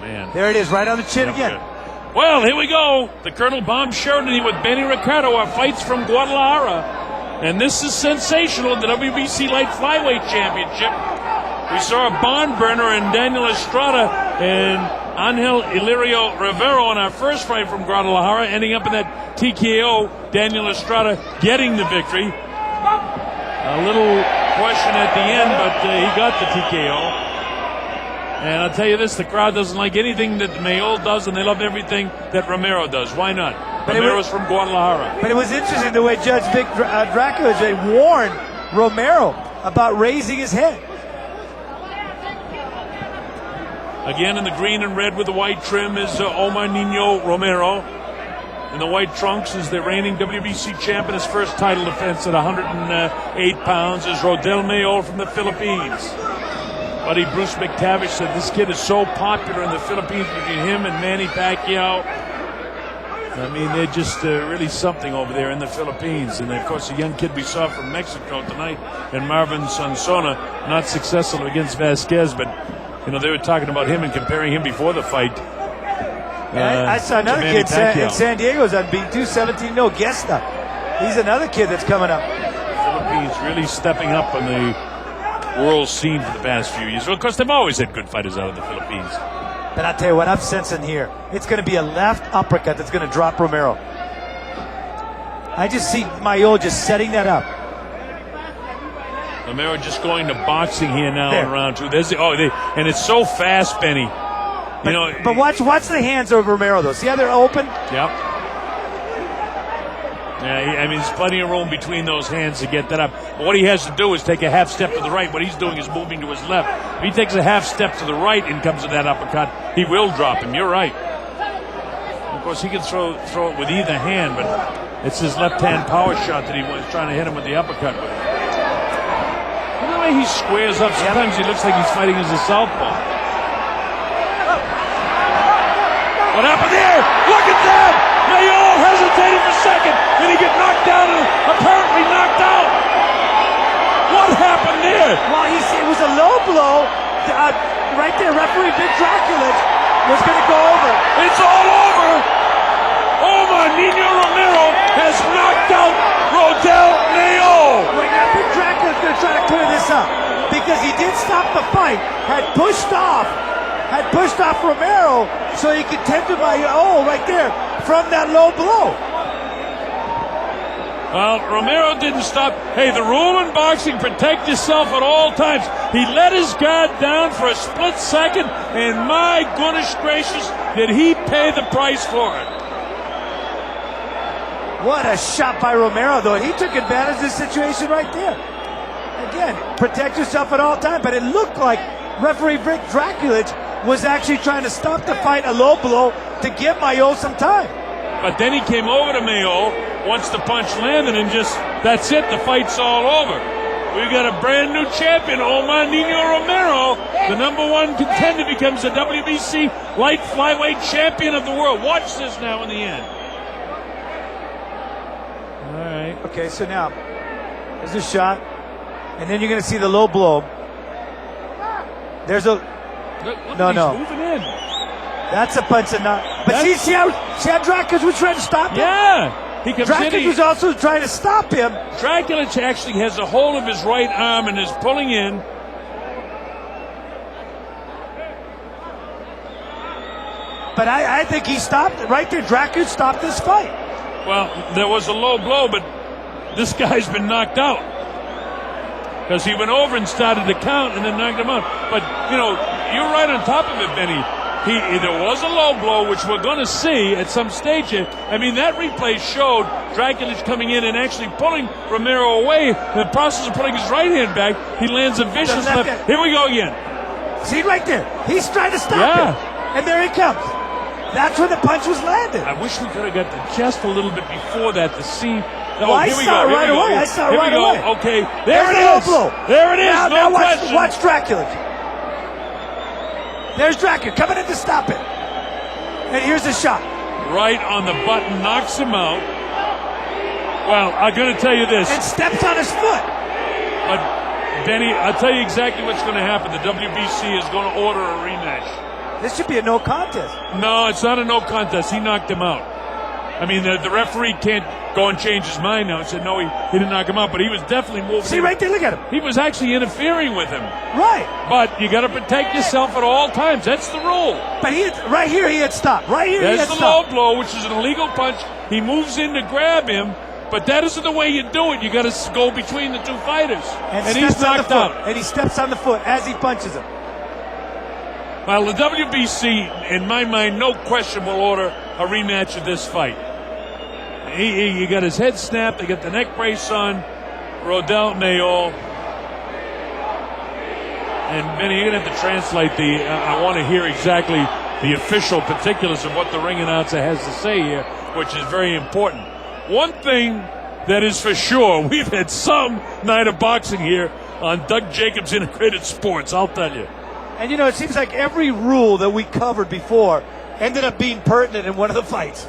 man. There it is, right on the chin again. Well, here we go. The Colonel Bomb Sheridan with Benny Ricardo, our fights from Guadalajara. And this is sensational, the WBC Light Flyweight Championship. We saw a barn burner in Daniel Estrada and Angel Illyrio Rivero in our first fight from Guadalajara, ending up in that TKO. Daniel Estrada getting the victory. A little question at the end, but he got the TKO. And I'll tell you this, the crowd doesn't like anything that Mayol does, and they love everything that Romero does. Why not? Romero's from Guadalajara. But it was interesting the way Judge Vic Draculic warned Romero about raising his head. Again, in the green and red with the white trim is Omar Nino Romero. In the white trunks is the reigning WBC champion. His first title defense at 108 pounds is Rodel Mayol from the Philippines. Buddy Bruce McTavish said this kid is so popular in the Philippines between him and Manny Pacquiao. I mean, they're just really something over there in the Philippines. And, of course, the young kid we saw from Mexico tonight, and Marvin Sansona, not successful against Vasquez, but, you know, they were talking about him and comparing him before the fight. I saw another kid in San Diego's unbeaten, 217-0, Gesta. He's another kid that's coming up. Philippines really stepping up on the world scene for the past few years. Well, of course, they've always had good fighters out of the Philippines. But I'll tell you what I'm sensing here. It's going to be a left uppercut that's going to drop Romero. I just see Mayol just setting that up. Romero just going to boxing here now in round two. And it's so fast, Benny. But watch the hands of Romero, though. See how they're open? Yep. Yeah, I mean, there's plenty of room between those hands to get that up. But what he has to do is take a half step to the right. What he's doing is moving to his left. If he takes a half step to the right and comes to that uppercut, he will drop him. You're right. Of course, he can throw it with either hand, but it's his left-hand power shot that he was trying to hit him with the uppercut with. You know the way he squares up? Sometimes he looks like he's fighting as a southpaw. What happened there? Look at that! Mayol hesitated for a second, and he got knocked down and apparently knocked out. What happened there? Well, it was a low blow. Right there, referee Vic Draculic was going to go over. It's all over. Omar Nino Romero has knocked out Rodel Mayol. Wait, now Vic Draculic's going to try to clear this up because he did stop the fight, had pushed off Romero so he could tend to Mayol right there from that low blow. Well, Romero didn't stop. Hey, the rule in boxing, protect yourself at all times. He let his guard down for a split second, and my goodness gracious, did he pay the price for it. What a shot by Romero, though. He took advantage of the situation right there. Again, protect yourself at all times, but it looked like referee Vic Draculic was actually trying to stop the fight, a low blow, to give Mayol some time. But then he came over to Mayol once the punch landed and that's it, the fight's all over. We've got a brand new champion, Omar Nino Romero. The #1 contender becomes the WBC light flyweight champion of the world. Watch this now in the end. All right. Okay, so now, there's a shot, and then you're going to see the low blow. There's a... Look, No. He's moving in. That's a punch and not. But see how Draculic was trying to stop him? Yeah. He comes Draculic was also trying to stop him. Draculic actually has a hold of his right arm and is pulling in. But I think he stopped it right there. Draculic stopped this fight. Well, there was a low blow, but this guy's been knocked out. Because he went over and started to count and then knocked him out. But, you're right on top of it, Benny. There was a low blow, which we're going to see at some stage here. I mean, that replay showed Draculic coming in and actually pulling Romero away. In the process of pulling his right hand back, he lands a vicious left. Here we go again. See right there. He's trying to stop him. And there he comes. That's where the punch was landed. I wish we could have got just a little bit before that to see. I saw it right away. I saw it right away. Okay, there it is. There it is. Now question. watch Draculic. There's Draculic coming in to stop it. And here's the shot. Right on the button, knocks him out. Well, I'm going to tell you this. And steps on his foot. But, Benny, I'll tell you exactly what's going to happen. The WBC is going to order a rematch. This should be a no contest. No, it's not a no contest. He knocked him out. I mean, the referee can't go and change his mind now and say, no, he didn't knock him out, but he was definitely moving. See, right there, look at him. He was actually interfering with him. Right. But you got to protect yourself at all times. That's the rule. But right here, he had stopped. Right here, he had That's the stopped. low blow, which is an illegal punch. He moves in to grab him, but that isn't the way you do it. You got to go between the two fighters. And he's steps on the knocked foot. out. And he steps on the foot as he punches him. Well, the WBC, in my mind, no question will order a rematch of this fight. He got his head snapped. They got the neck brace on. Rodell Nayol. And Benny, you're going to have to translate I want to hear exactly the official particulars of what the ring announcer has to say here, which is very important. One thing that is for sure, we've had some night of boxing here on Doug Jacobs Integrated Sports, I'll tell you. And, it seems like every rule that we covered before ended up being pertinent in one of the fights.